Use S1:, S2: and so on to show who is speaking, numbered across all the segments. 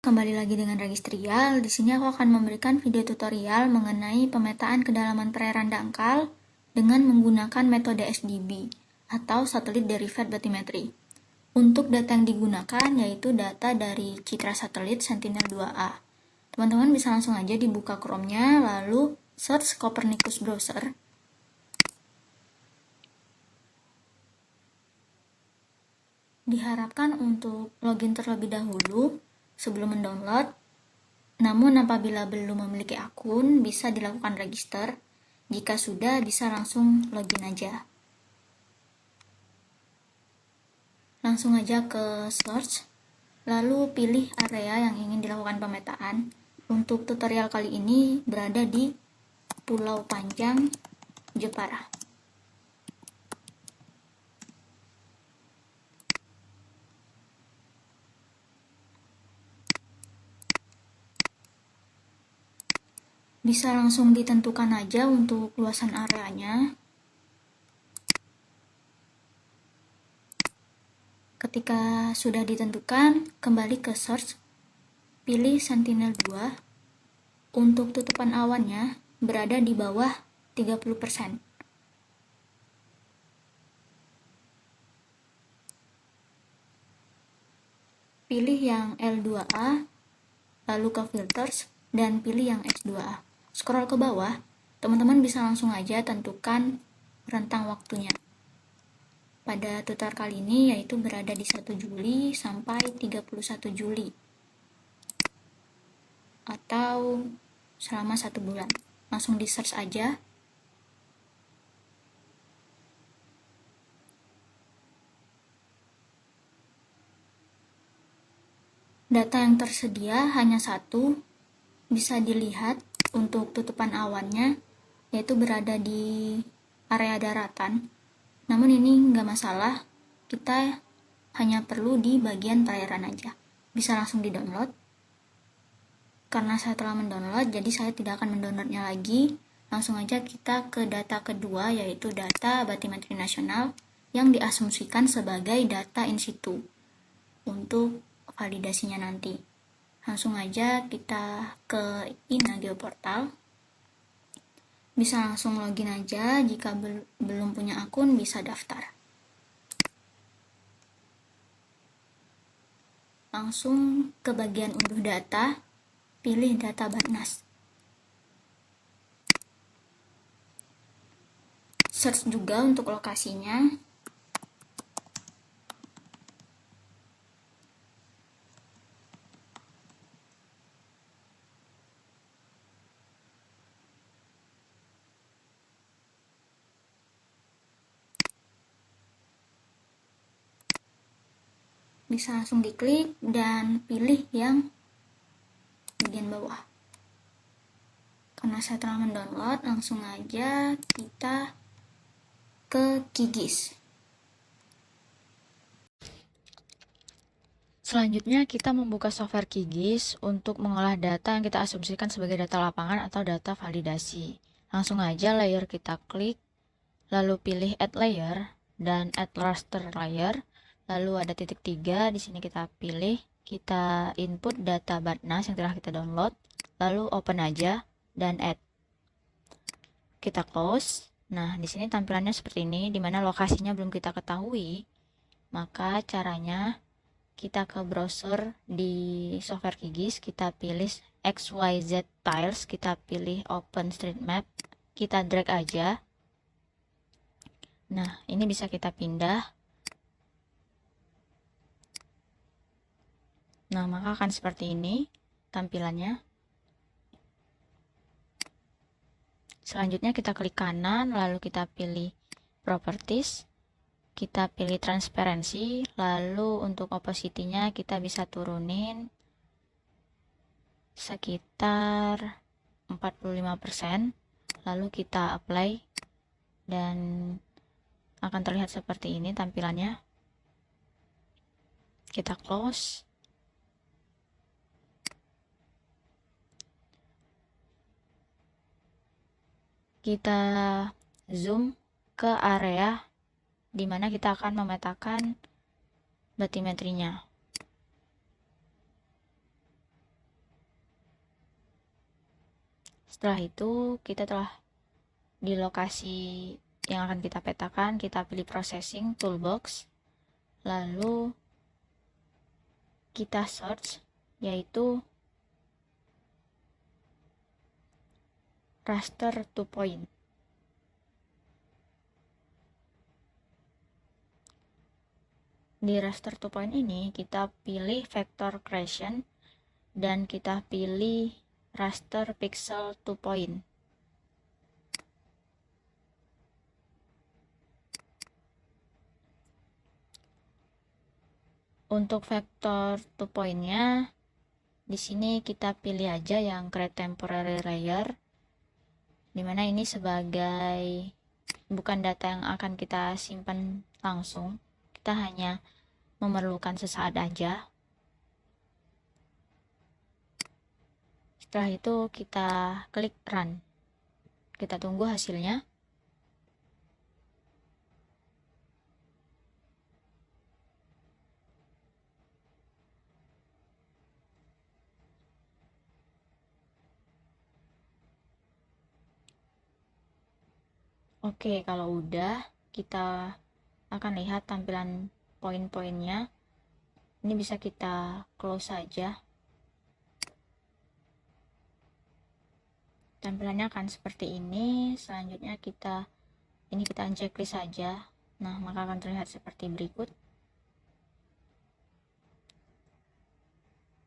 S1: Kembali lagi dengan Registrial. Di sini aku akan memberikan video tutorial mengenai pemetaan kedalaman perairan dangkal dengan menggunakan metode SDB atau Satellite Derived Bathymetry. Untuk data yang digunakan yaitu data dari citra satelit Sentinel-2A. Teman-teman bisa langsung aja dibuka Chrome-nya, lalu search Copernicus Browser. Diharapkan untuk login terlebih dahulu sebelum mendownload. Namun apabila belum memiliki akun, bisa dilakukan register. Jika sudah, bisa langsung login aja. Langsung aja ke search, lalu pilih area yang ingin dilakukan pemetaan. Untuk tutorial kali ini berada di Pulau Panjang, Jepara. Bisa langsung ditentukan aja untuk luasan areanya. Ketika sudah ditentukan, kembali ke search, pilih Sentinel-2. Untuk tutupan awannya berada di bawah 30%. Pilih yang L2A, lalu ke filters, dan pilih yang X2A. Scroll ke bawah, teman-teman bisa langsung aja tentukan rentang waktunya. Pada tutorial kali ini yaitu berada di 1 Juli sampai 31 Juli. Atau selama 1 bulan. Langsung di search aja. Data yang tersedia hanya satu, bisa dilihat untuk tutupan awannya, yaitu berada di area daratan. Namun ini nggak masalah, kita hanya perlu di bagian perairan aja. Bisa langsung di-download. Karena saya telah mendownload, jadi saya tidak akan mendownloadnya lagi. Langsung aja kita ke data kedua, yaitu data batimetri nasional yang diasumsikan sebagai data in situ untuk validasinya nanti. Langsung aja kita ke Inageo Portal. Bisa langsung login aja, jika belum punya akun bisa daftar. Langsung ke bagian unduh data, pilih data Batnas. Search juga untuk lokasinya. Bisa langsung diklik dan pilih yang bagian bawah. Karena saya telah mendownload, langsung aja kita ke QGIS.
S2: Selanjutnya kita membuka software QGIS untuk mengolah data yang kita asumsikan sebagai data lapangan atau data validasi. Langsung aja layer kita klik, lalu pilih add layer dan add raster layer. Lalu ada titik 3, di sini kita pilih, kita input data Batnas yang telah kita download, lalu open aja dan add. Kita close. Nah, di sini tampilannya seperti ini, di mana lokasinya belum kita ketahui. Maka caranya kita ke browser di software QGIS, kita pilih XYZ Tiles, kita pilih OpenStreetMap, kita drag aja. Nah, ini bisa kita pindah. Nah, maka akan seperti ini tampilannya. Selanjutnya kita klik kanan, lalu kita pilih Properties, kita pilih Transparency, lalu untuk opacity-nya kita bisa turunin sekitar 45%, lalu kita apply, dan akan terlihat seperti ini tampilannya. Kita close. Kita zoom ke area di mana kita akan memetakan batimetrinya. Setelah itu kita telah di lokasi yang akan kita petakan, kita pilih processing toolbox, lalu kita search yaitu raster 2 point. Di raster 2 point ini kita pilih vector creation dan kita pilih raster pixel 2 point. Untuk vektor 2 point-nya di sini kita pilih aja yang create temporary layer, dimana ini sebagai bukan data yang akan kita simpan langsung, kita hanya memerlukan sesaat aja. Setelah itu kita klik run, kita tunggu hasilnya. Oke, kalau udah, kita akan lihat tampilan poin-poinnya. Ini bisa kita close saja. Tampilannya akan seperti ini. Selanjutnya kita unchecklist saja. Nah, maka akan terlihat seperti berikut.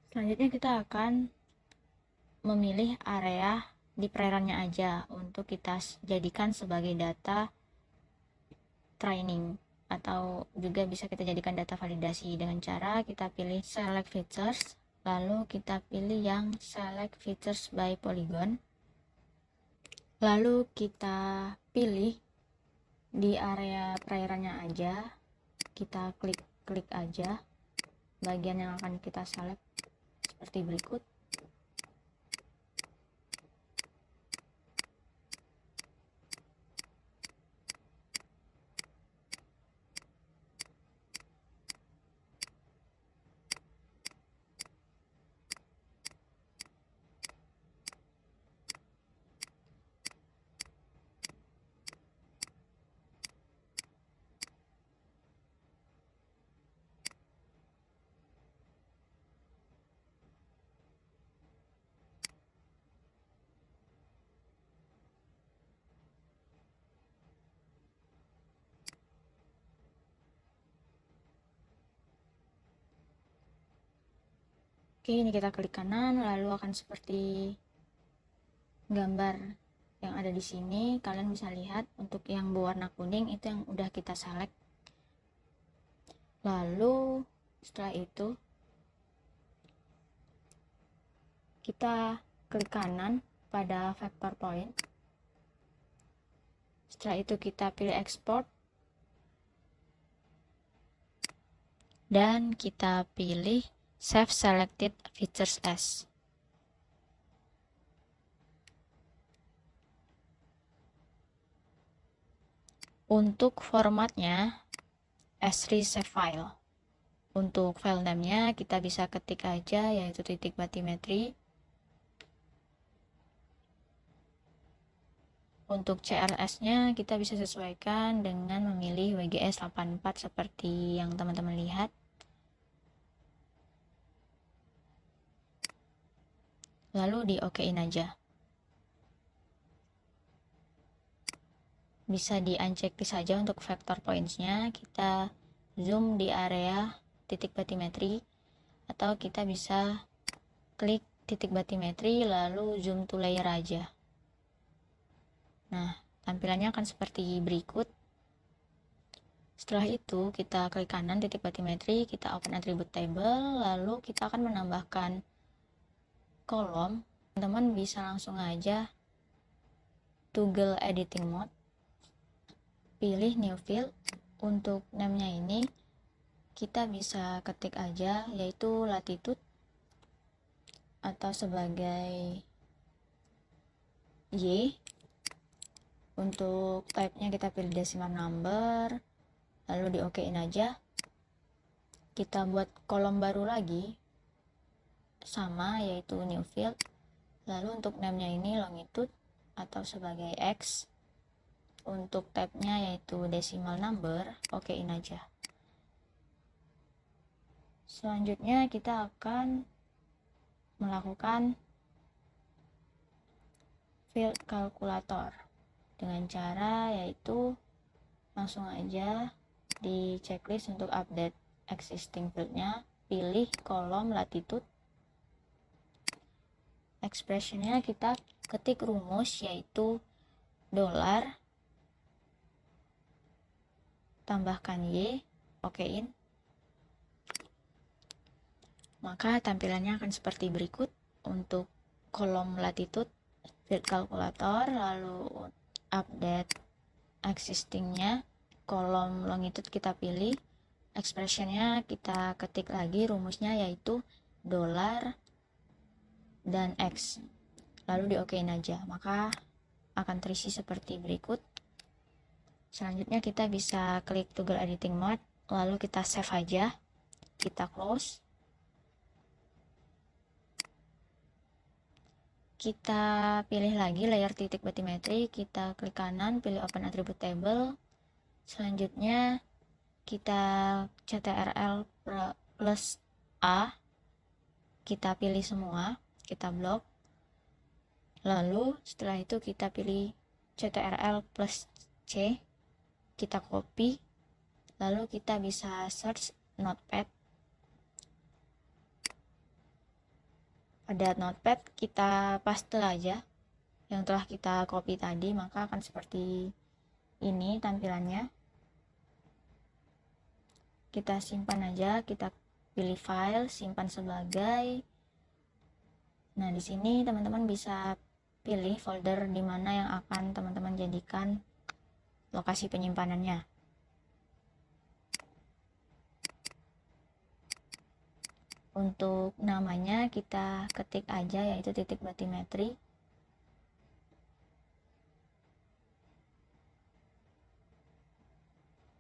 S2: Selanjutnya kita akan memilih area di perairannya aja untuk kita jadikan sebagai data training, atau juga bisa kita jadikan data validasi dengan cara kita pilih select features, lalu kita pilih yang select features by polygon, lalu kita pilih di area perairannya aja, kita klik aja bagian yang akan kita select seperti berikut. Oke, ini kita klik kanan, lalu akan seperti gambar yang ada di sini. Kalian bisa lihat untuk yang berwarna kuning itu yang udah kita select. Lalu setelah itu kita klik kanan pada vector point. Setelah itu kita pilih export dan kita pilih save selected features as. Untuk formatnya S3 save file. Untuk file name-nya kita bisa ketik aja yaitu titik batimetri. Untuk CLS-nya kita bisa sesuaikan dengan memilih WGS 84 seperti yang teman-teman lihat. Lalu di OK-in aja. Bisa di unchecklist saja untuk vector points-nya. Kita zoom di area titik batimetri, atau kita bisa klik titik batimetri lalu zoom to layer aja. Nah, tampilannya akan seperti berikut. Setelah itu kita klik kanan titik batimetri, kita open attribute table, lalu kita akan menambahkan kolom. Teman-teman bisa langsung aja toggle editing mode, pilih new field. Untuk name-nya ini kita bisa ketik aja yaitu latitude atau sebagai Y. Untuk type-nya kita pilih decimal number, lalu di OK-in aja. Kita buat kolom baru lagi sama yaitu new field, Lalu untuk name-nya ini longitude atau sebagai X. Untuk tab-nya yaitu decimal number, okein aja. Selanjutnya kita akan melakukan field calculator dengan cara yaitu langsung aja di checklist untuk update existing fieldnya, pilih kolom latitude. Expressionnya kita ketik rumus yaitu dolar tambahkan Y, okein. Maka tampilannya akan seperti berikut. Untuk kolom latitude field calculator, lalu update existingnya, kolom longitude kita pilih, expressionnya kita ketik lagi rumusnya yaitu dolar dan X, lalu di okein aja, maka akan terisi seperti berikut. Selanjutnya kita bisa klik toggle editing mode, lalu kita save aja, kita close. Kita pilih lagi layer titik batimetri, kita klik kanan, pilih open attribute table. Selanjutnya kita CTRL plus A, kita pilih semua, kita blok. Lalu setelah itu kita pilih CTRL plus C, kita copy. Lalu kita bisa search notepad. Pada notepad kita paste aja yang telah kita copy tadi, maka akan seperti ini tampilannya. Kita simpan aja, kita pilih file, simpan sebagai. Nah, di sini teman-teman bisa pilih folder di mana yang akan teman-teman jadikan lokasi penyimpanannya. Untuk namanya kita ketik aja yaitu titik batimetri.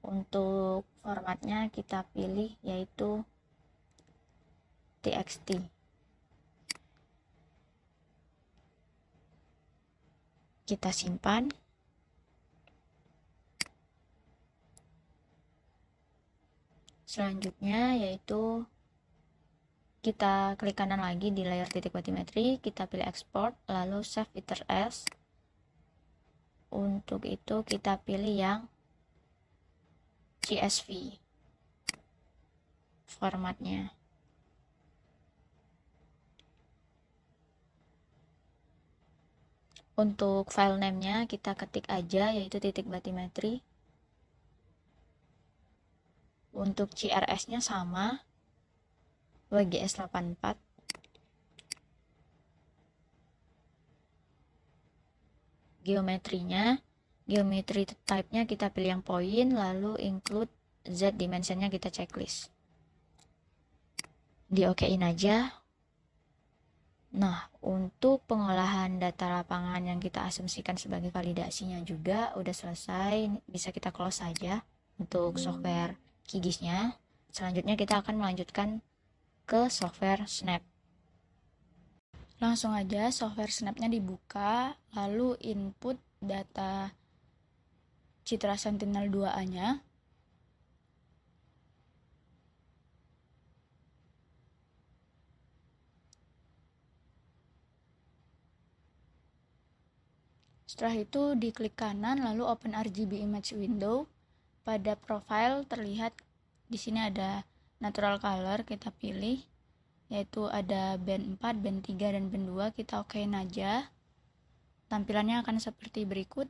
S2: Untuk formatnya kita pilih yaitu txt. Kita simpan. Selanjutnya yaitu kita klik kanan lagi di layar titik batimetri, kita pilih export, lalu save feature as. Untuk itu kita pilih yang CSV formatnya. Untuk file name-nya kita ketik aja yaitu titik batimetri. Untuk CRS-nya sama, WGS84. Geometrinya, geometri type-nya kita pilih yang point, lalu include Z dimensionnya kita checklist. Di okein aja. Nah, untuk pengolahan data lapangan yang kita asumsikan sebagai validasinya juga udah selesai, bisa kita close saja untuk software QGIS-nya. Selanjutnya kita akan melanjutkan ke software Snap. Langsung aja software Snap-nya dibuka, lalu input data Citra Sentinel 2A-nya. Setelah itu diklik kanan lalu open RGB image window. Pada profile terlihat di sini ada natural color, kita pilih yaitu ada band 4, band 3 dan band 2, kita okein aja. Tampilannya akan seperti berikut.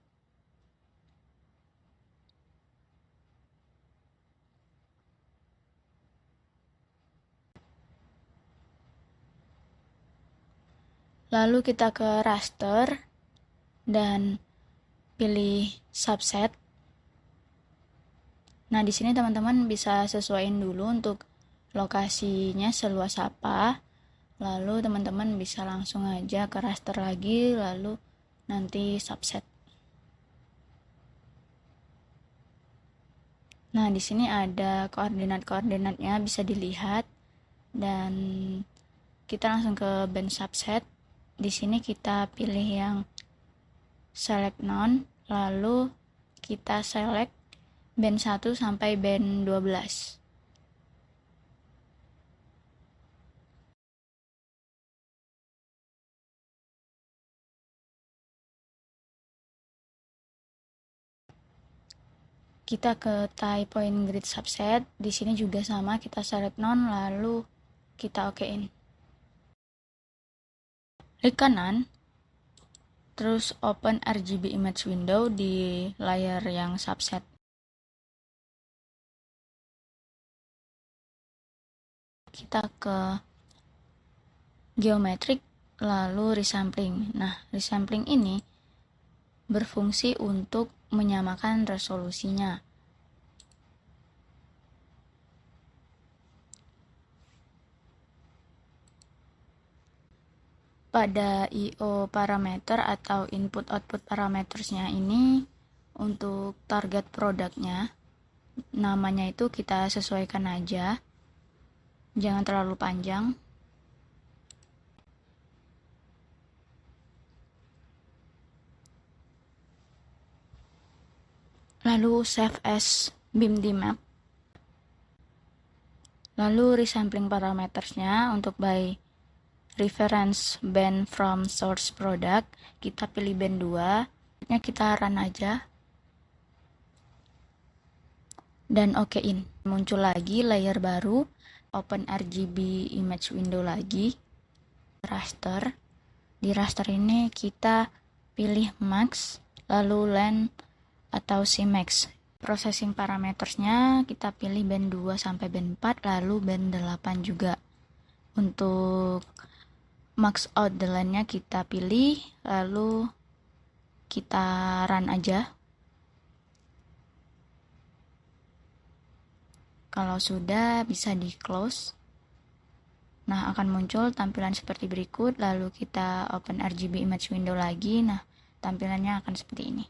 S2: Lalu kita ke raster dan pilih subset. Nah, di sini teman-teman bisa sesuaiin dulu untuk lokasinya seluas apa. Lalu teman-teman bisa langsung aja ke raster lagi, lalu nanti subset. Nah, di sini ada koordinat-koordinatnya bisa dilihat dan kita langsung ke band subset.
S1: Di sini kita pilih yang select none, lalu kita select band 1 sampai band 12. Kita ke tie point grid subset. Di sini juga sama, kita select none lalu kita okein. Klik kanan, terus open RGB image window di layer yang subset. Kita ke geometric lalu resampling. Nah, resampling ini berfungsi untuk menyamakan resolusinya. Pada I/O parameter atau input-output parametersnya ini, untuk target produknya, namanya itu kita sesuaikan aja, jangan terlalu panjang. Lalu save as BIMDMap. Lalu resampling parametersnya untuk by reference band from source product, kita pilih band 2, kita run aja dan okein. Muncul lagi layer baru, open RGB image window lagi, raster. Di raster ini kita pilih max, lalu length atau Cmax. Processing parametersnya kita pilih band 2 sampai band 4, lalu band 8 juga. Untuk max out the line-nya kita pilih, lalu kita run aja. Kalau sudah, bisa di close. Nah, akan muncul tampilan seperti berikut, lalu kita open RGB image window lagi. Nah, tampilannya akan seperti ini.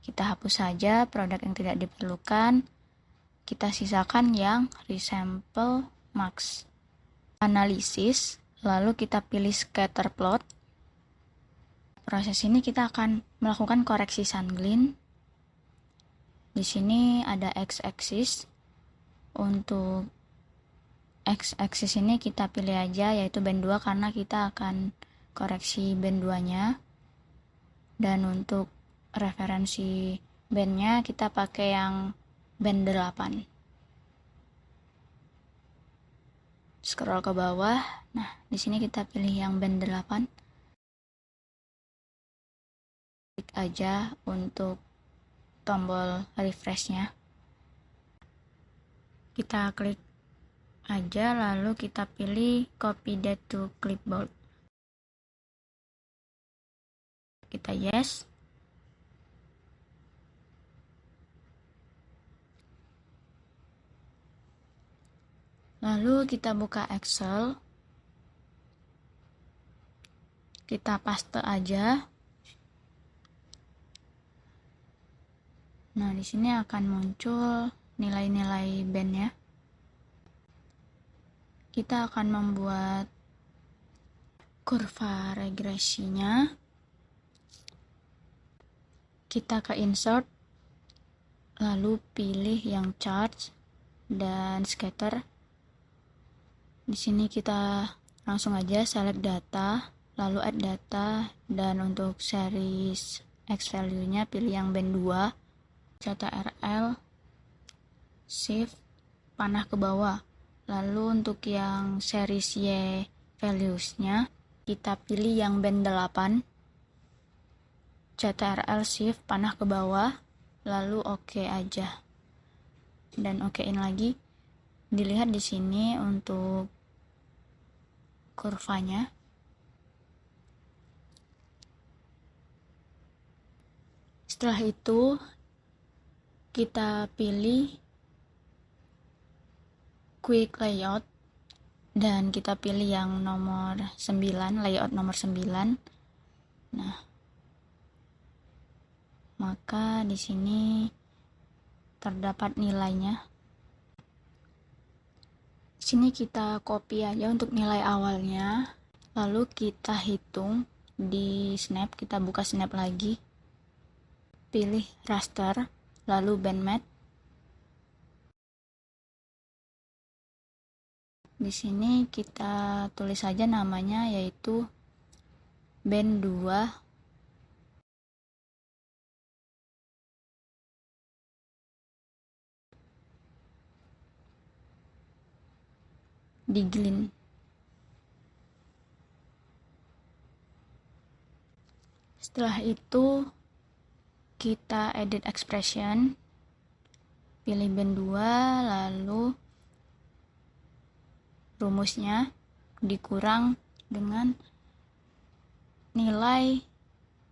S1: Kita hapus saja produk yang tidak diperlukan, kita sisakan yang resample max. Analisis, lalu kita pilih scatter plot. Proses ini kita akan melakukan koreksi sunglint. Di sini ada x-axis. Untuk x-axis ini kita pilih aja yaitu band 2 karena kita akan koreksi band 2-nya. Dan untuk referensi bandnya kita pakai yang band 8. Scroll ke bawah. Nah, di sini kita pilih yang band 8. Klik aja untuk tombol refresh-nya. Kita klik aja lalu kita pilih copy that to clipboard. Kita yes. Lalu kita buka Excel. Kita paste aja. Nah, di sini akan muncul nilai-nilai bandnya. Kita akan membuat kurva regresinya. Kita ke insert, lalu pilih yang charge dan scatter. Di sini kita langsung aja select data, lalu add data, dan untuk series X value-nya pilih yang band 2, CTRL, shift, panah ke bawah. Lalu untuk yang series Y values-nya kita pilih yang band 8, CTRL, shift, panah ke bawah, lalu oke aja. Dan okein lagi. Dilihat di sini untuk kurvanya. Setelah itu kita pilih quick layout dan kita pilih yang nomor 9, layout nomor 9. Nah, maka di sini terdapat nilainya. Di sini kita copy aja untuk nilai awalnya, lalu kita hitung di snap, kita buka snap lagi, pilih raster, lalu band matte. Di sini kita tulis saja namanya, yaitu band 2 di Glint. Setelah itu kita edit expression, pilih band 2, lalu rumusnya dikurang dengan nilai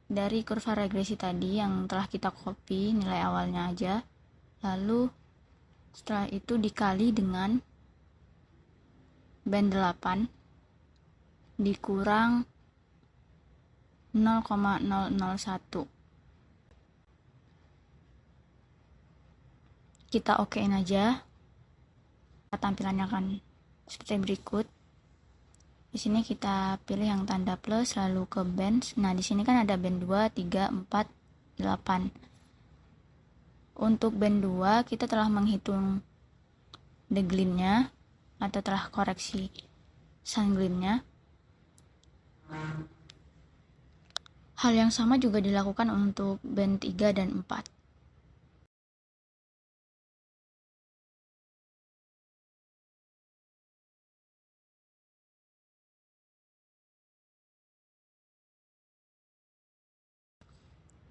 S1: dari kurva regresi tadi yang telah kita copy, nilai awalnya aja. Lalu setelah itu dikali dengan band 8 dikurang 0,001. Kita okein aja. Tampilannya akan seperti berikut. Di sini kita pilih yang tanda plus, lalu ke band. Nah, di sini kan ada band 2, 3, 4, 8. Untuk band 2 kita telah menghitung the glint-nya atau telah koreksi sun glint-nya. Hal yang sama juga dilakukan untuk band 3 dan 4.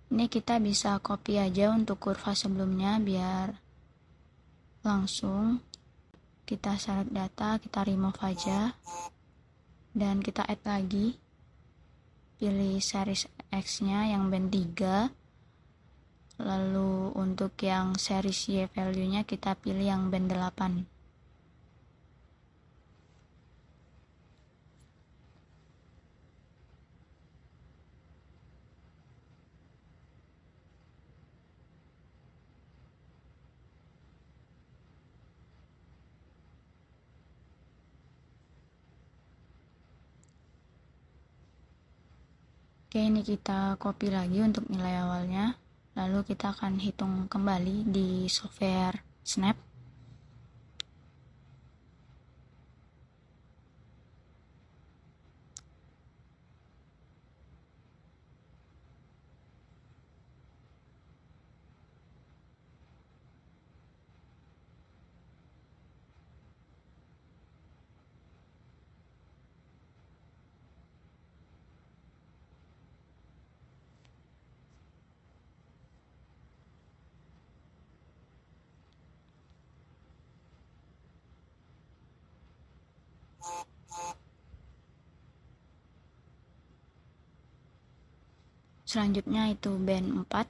S1: Ini kita bisa copy aja untuk kurva sebelumnya biar langsung. Kita select data, kita remove aja, dan kita add lagi. Pilih series X nya yang band 3, lalu untuk yang series Y value nya kita pilih yang band 8. Oke, ini kita copy lagi untuk nilai awalnya. Lalu kita akan hitung kembali di software Snap. Selanjutnya itu band 4.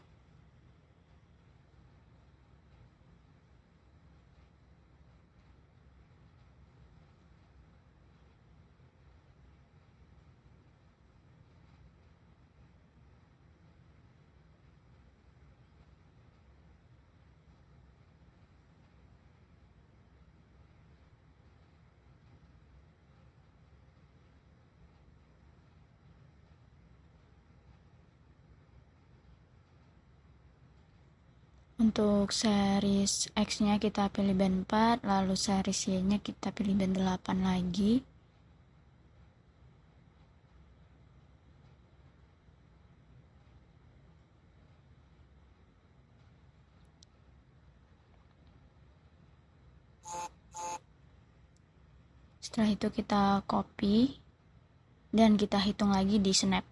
S1: Untuk series X-nya kita pilih band 4, lalu series Y-nya kita pilih band 8 lagi. Setelah itu kita copy dan kita hitung lagi di Snap.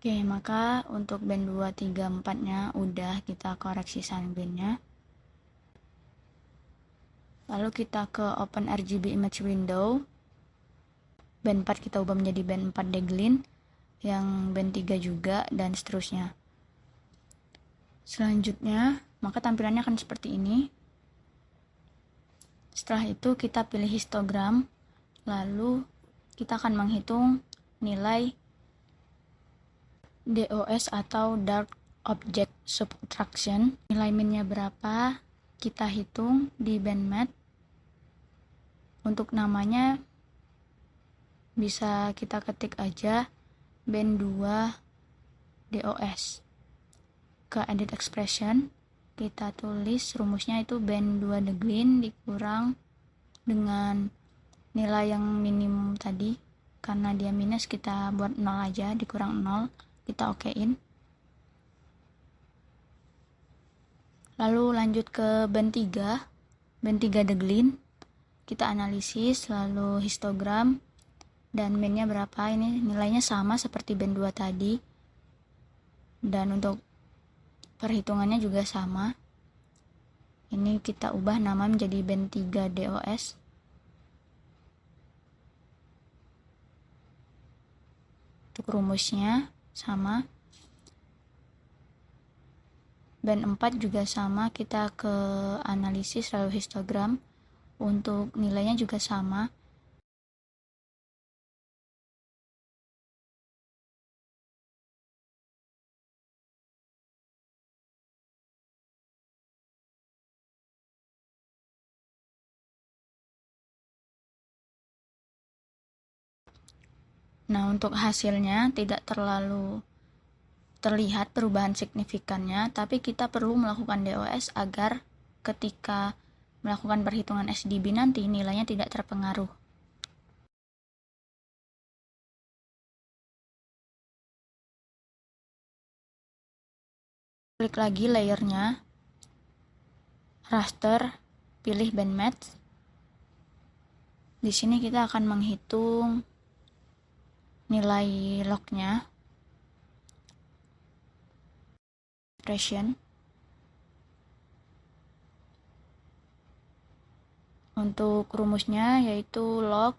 S1: Oke, maka untuk band 2, 3, 4-nya udah kita koreksi sunblend-nya. Lalu kita ke Open RGB Image Window. band 4 kita ubah menjadi band 4 Deglin, yang band 3 juga, dan seterusnya. Selanjutnya, maka tampilannya akan seperti ini. Setelah itu kita pilih histogram, lalu kita akan menghitung nilai DOS atau Dark Object Subtraction. Nilai minnya berapa, kita hitung di bandmat. Untuk namanya bisa kita ketik aja band 2 DOS. Ke edit expression, kita tulis rumusnya itu band 2 Deglin dikurang dengan nilai yang minimum tadi. Karena dia minus, kita buat 0 aja, dikurang 0, kita okein. Lalu lanjut ke band 3 Deglin, kita analisis, lalu histogram, dan minnya berapa. Ini nilainya sama seperti band 2 tadi, dan untuk perhitungannya juga sama. Ini kita ubah nama menjadi band 3 DOS. Untuk rumusnya sama. Band 4 juga sama, kita ke analisis lalu histogram. Untuk nilainya juga sama. Nah, untuk hasilnya tidak terlalu terlihat perubahan signifikannya, tapi kita perlu melakukan DOS agar ketika melakukan perhitungan SDB nanti nilainya tidak terpengaruh. Klik lagi layernya, raster, pilih bandmat. Di sini kita akan menghitung nilai lognya, expression. Untuk rumusnya yaitu log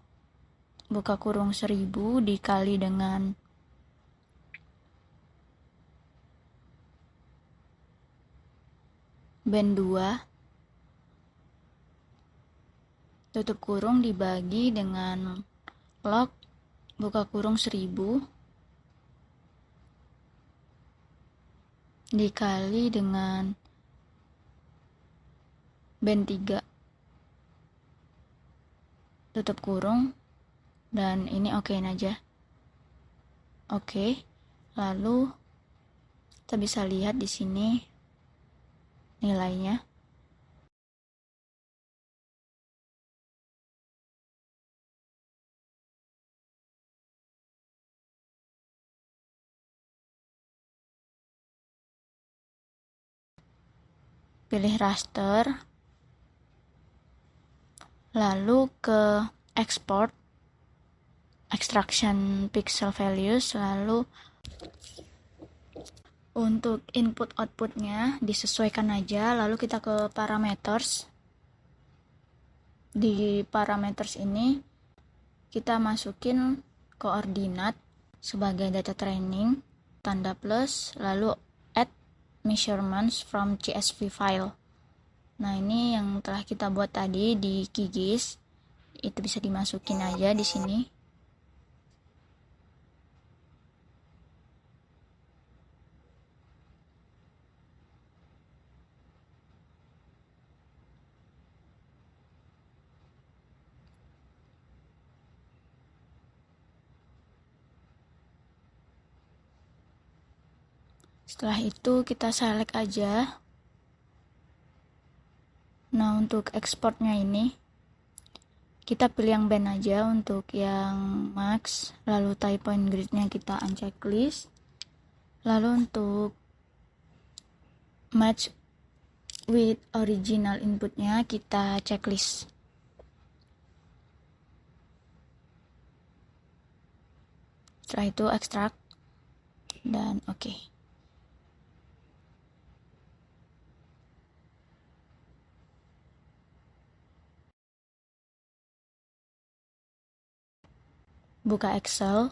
S1: buka kurung 1000 dikali dengan band 2 tutup kurung dibagi dengan log buka kurung 1000 dikali dengan band 3 tutup kurung, dan ini okein aja. Oke. Lalu kita bisa lihat di sini nilainya. Pilih raster, lalu ke export, extraction pixel values, lalu untuk input outputnya disesuaikan aja, lalu kita ke parameters. Di parameters ini kita masukin koordinat sebagai data training, tanda plus, lalu add measurements from CSV file. Nah, ini yang telah kita buat tadi di QGIS, itu bisa dimasukin aja di sini. Setelah itu kita select aja. Nah, untuk ekspornya ini kita pilih yang band aja. Untuk yang max, lalu type point gridnya kita unchecklist. Lalu untuk match with original inputnya kita checklist. Setelah itu ekstrak dan oke. buka Excel,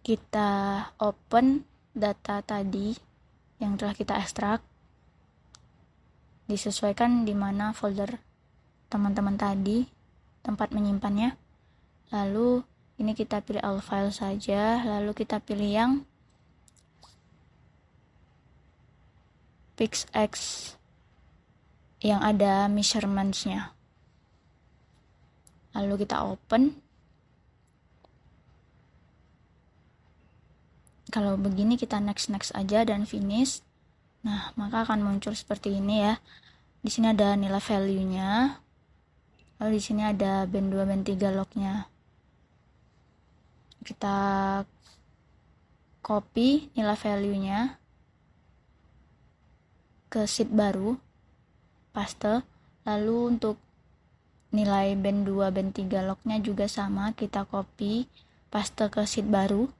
S1: kita open data tadi yang telah kita ekstrak, disesuaikan di mana folder teman-teman tadi tempat menyimpannya. Lalu ini kita pilih all file saja, lalu kita pilih yang PixX yang ada measurements-nya. Lalu kita open. Kalau begini kita next aja dan finish. Nah, maka akan muncul seperti ini ya. Di sini ada nilai value-nya. Lalu di sini ada band 2 band 3 log-nya. Kita copy nilai value-nya ke sheet baru, paste. Lalu untuk nilai band 2 band 3 log-nya juga sama, kita copy paste ke sheet baru.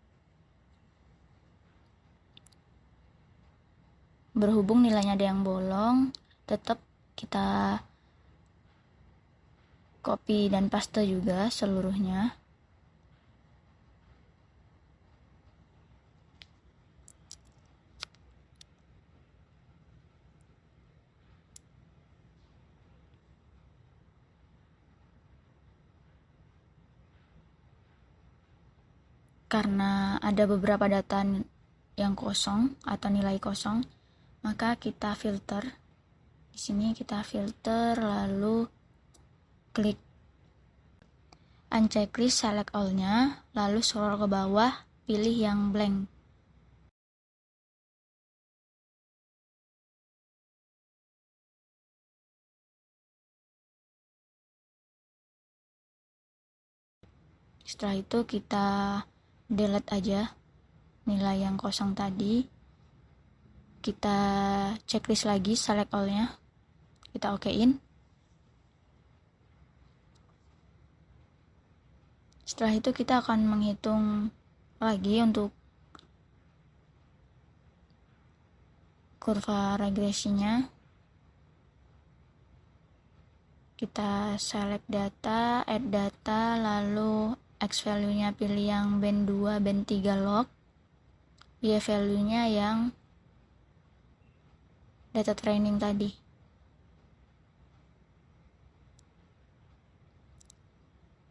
S1: Berhubung nilainya ada yang bolong, tetap kita copy dan paste juga seluruhnya. Karena ada beberapa data yang kosong atau nilai kosong, maka kita filter. Di sini kita filter, lalu klik unchecklist, select all-nya, lalu scroll ke bawah, pilih yang blank. Setelah itu kita delete aja nilai yang kosong tadi. Kita checklist lagi, select all-nya, kita okein. Setelah itu kita akan menghitung lagi untuk kurva regresinya. Kita select data, add data, lalu X value-nya pilih yang band 2 band 3 log, Y value-nya yang data training tadi.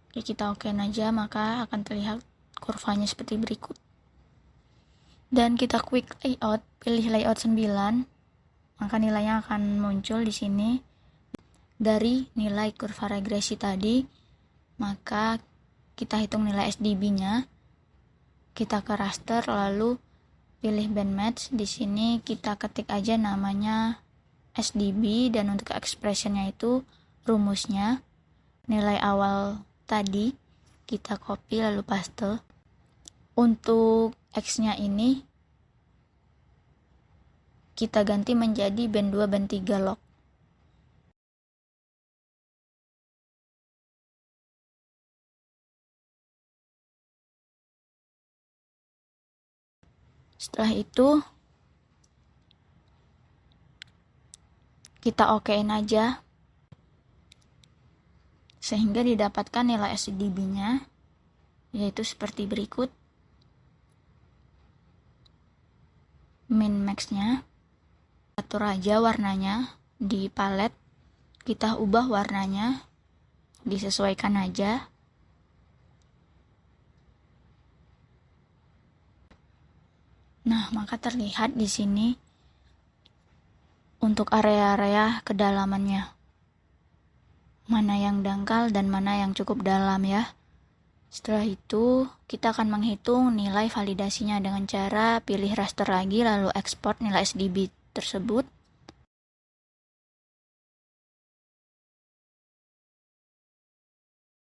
S1: Oke, kita okein aja, maka akan terlihat kurvanya seperti berikut. Dan kita quick layout, pilih layout 9, maka nilainya akan muncul di sini. Dari nilai kurva regresi tadi, maka kita hitung nilai SDB-nya. Kita ke raster, lalu pilih band match. Di sini kita ketik aja namanya SDB, dan untuk expression-nya itu rumusnya. Nilai awal tadi kita copy lalu paste. Untuk X-nya ini kita ganti menjadi band 2 band 3 log. Setelah itu kita okein aja sehingga didapatkan nilai SDB-nya, yaitu seperti berikut. Min max-nya, atur aja warnanya di palet, kita ubah warnanya, disesuaikan aja. Nah, maka terlihat di sini untuk area-area kedalamannya, mana yang dangkal dan mana yang cukup dalam ya. Setelah itu kita akan menghitung nilai validasinya dengan cara pilih raster lagi, lalu ekspor nilai SDB tersebut.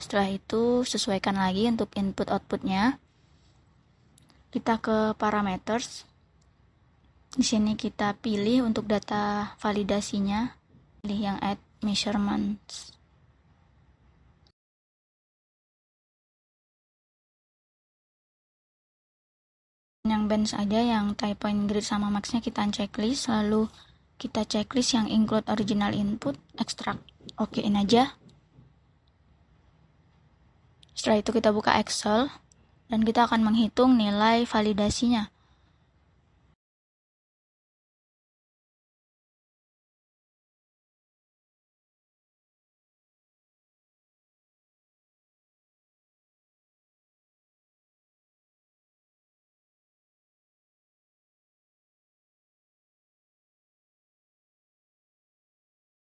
S1: Setelah itu sesuaikan lagi untuk input outputnya. Kita ke parameters. Di sini kita pilih untuk data validasinya, pilih yang add measurements. Yang bench aja, yang type point grid sama max-nya kita checklist, lalu kita checklist yang include original input, extract, okein aja. Setelah itu kita buka Excel dan kita akan menghitung nilai validasinya.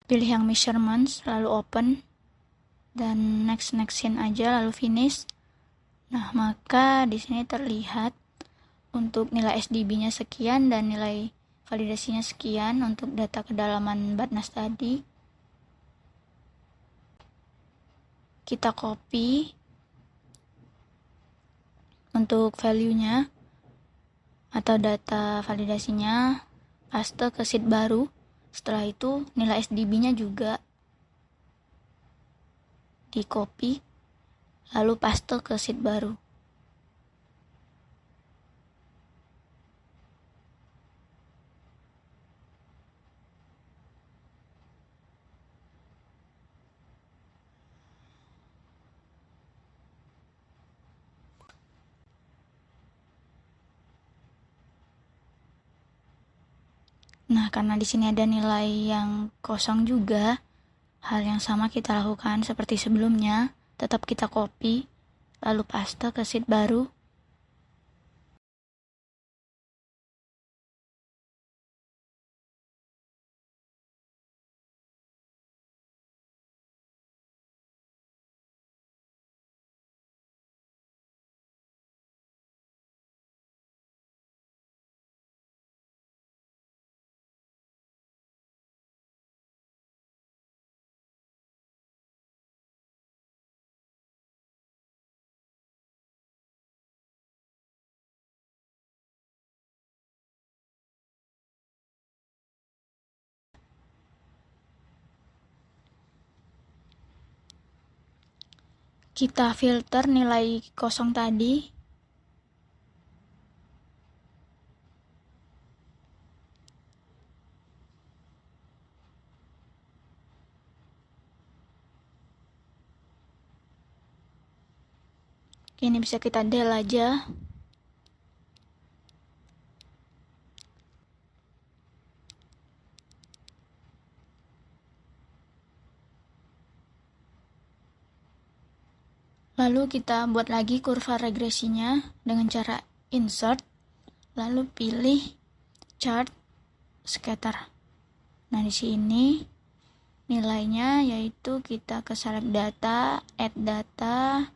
S1: Pilih yang measurements, lalu open, dan next scene aja, lalu finish. Nah, maka di sini terlihat untuk nilai SDB-nya sekian dan nilai validasinya sekian untuk data kedalaman Badnas tadi. Kita copy untuk value-nya atau data validasinya, paste ke sheet baru. Setelah itu nilai SDB-nya juga di copy lalu paste ke sheet baru. Nah, karena di sini ada nilai yang kosong juga, hal yang sama kita lakukan seperti sebelumnya, tetap kita copy, lalu paste ke sheet baru. Kita filter nilai kosong tadi. Ini bisa kita del aja. Lalu kita buat lagi kurva regresinya dengan cara insert, lalu pilih chart scatter. Nah, di sini nilainya yaitu kita ke select data, add data,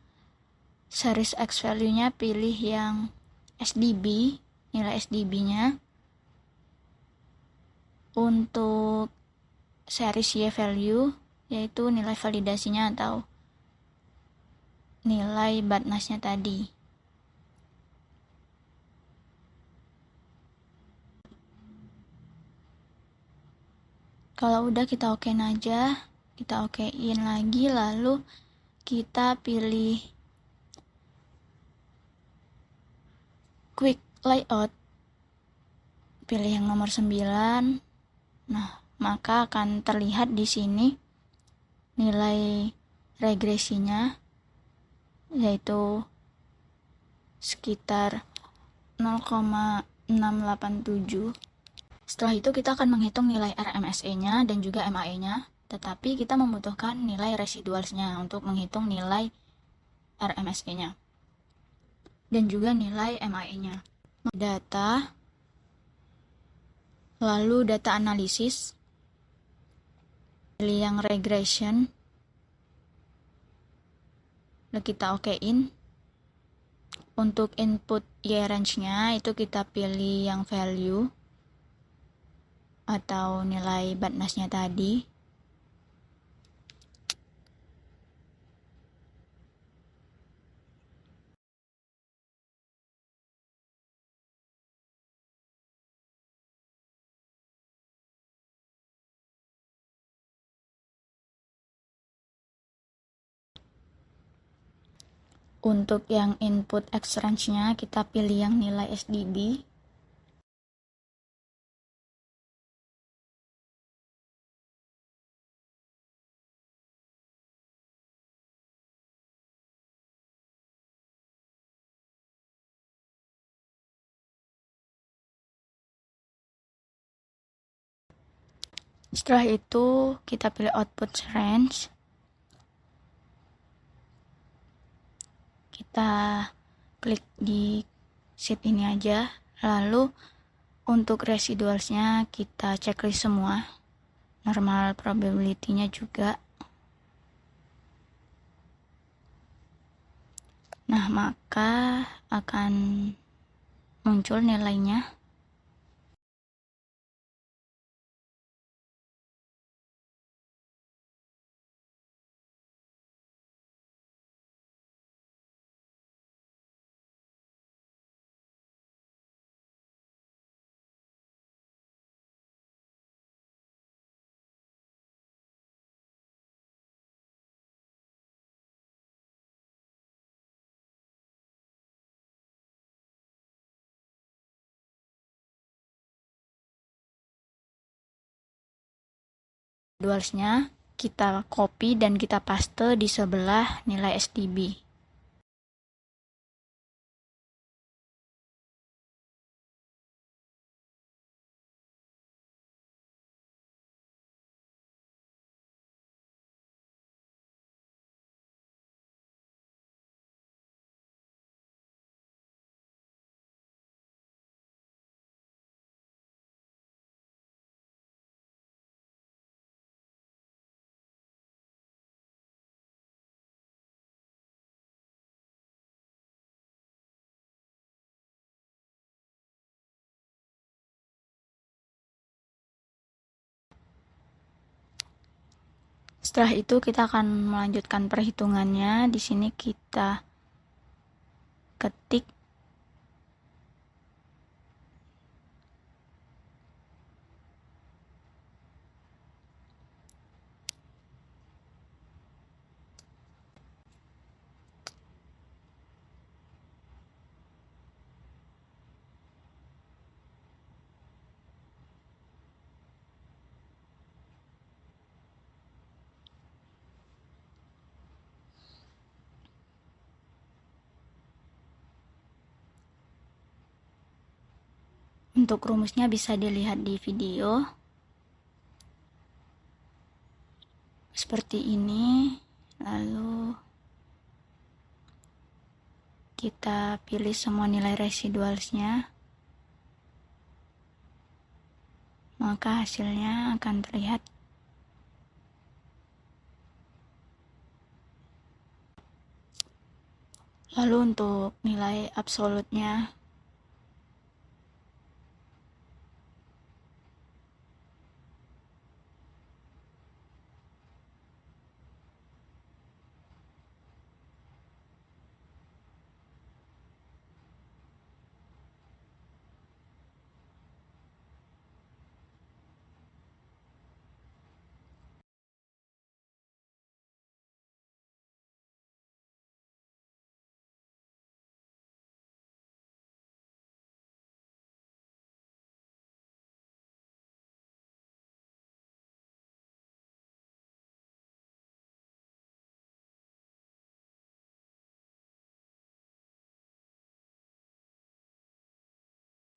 S1: series X value-nya pilih yang SDB, nilai SDB-nya. Untuk series Y value yaitu nilai validasinya atau nilai Badnasnya tadi. Kalau udah kita okein aja, kita okein lagi, lalu kita pilih quick layout, pilih yang nomor 9. Nah, maka akan terlihat di sini nilai regresinya yaitu sekitar 0,687. Setelah itu kita akan menghitung nilai RMSE-nya dan juga MAE-nya, tetapi kita membutuhkan nilai residualsnya untuk menghitung nilai RMSE-nya dan juga nilai MAE-nya. Data, lalu data analisis, pilih yang regression, lalu kita okein. Untuk input Y range-nya itu kita pilih yang value atau nilai Badnasnya tadi. Untuk yang input X range-nya kita pilih yang nilai SDB. Setelah itu kita pilih output range, kita klik di sheet ini aja, lalu untuk residualsnya kita checklist semua, normal probability-nya juga. Nah, maka akan muncul nilainya. Residualsnya kita copy dan kita paste di sebelah nilai STB. Setelah itu kita akan melanjutkan perhitungannya. Di sini kita ketik untuk rumusnya bisa dilihat di video. Seperti ini. Lalu kita pilih semua nilai residualsnya. Maka hasilnya akan terlihat. Lalu untuk nilai absolutnya,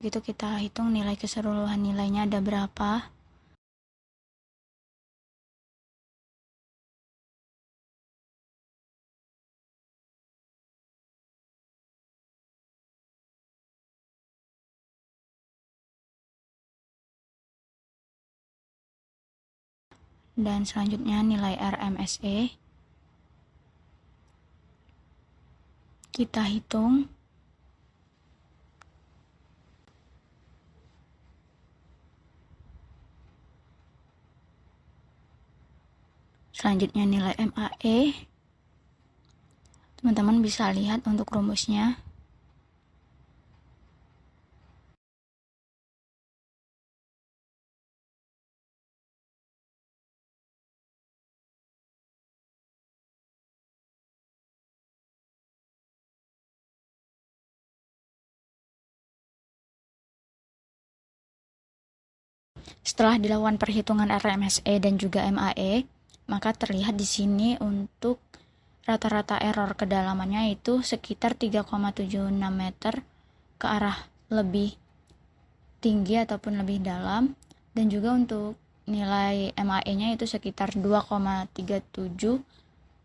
S1: begitu kita hitung nilai keseluruhan nilainya ada berapa. Dan selanjutnya nilai RMSE kita hitung. Selanjutnya nilai MAE. Teman-teman bisa lihat untuk rumusnya. Setelah dilakukan perhitungan RMSE dan juga MAE, maka terlihat di sini untuk rata-rata error kedalamannya itu sekitar 3,76 meter ke arah lebih tinggi ataupun lebih dalam, dan juga untuk
S2: nilai MAE-nya itu sekitar 2,37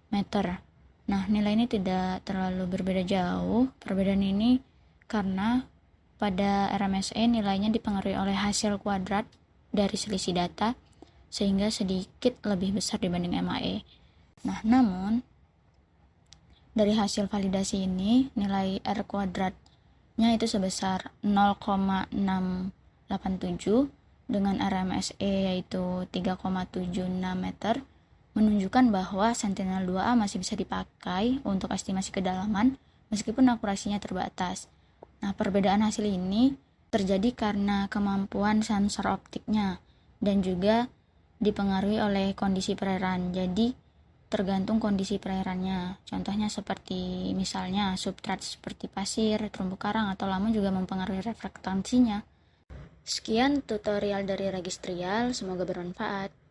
S2: meter. Nah, nilai ini tidak terlalu berbeda jauh. Perbedaan ini karena pada RMSE nilainya dipengaruhi oleh hasil kuadrat dari selisih data, sehingga sedikit lebih besar dibanding MAE. Nah, namun dari hasil validasi ini, nilai R kuadratnya itu sebesar 0,687 dengan RMSE yaitu 3,76 meter, menunjukkan bahwa Sentinel-2A masih bisa dipakai untuk estimasi kedalaman meskipun akurasinya terbatas. Nah, perbedaan hasil ini terjadi karena kemampuan sensor optiknya dan juga dipengaruhi oleh kondisi perairan. Jadi, tergantung kondisi perairannya. Contohnya seperti misalnya substrat seperti pasir, terumbu karang, atau lamun juga mempengaruhi reflektansinya. Sekian tutorial dari Registrial, semoga bermanfaat.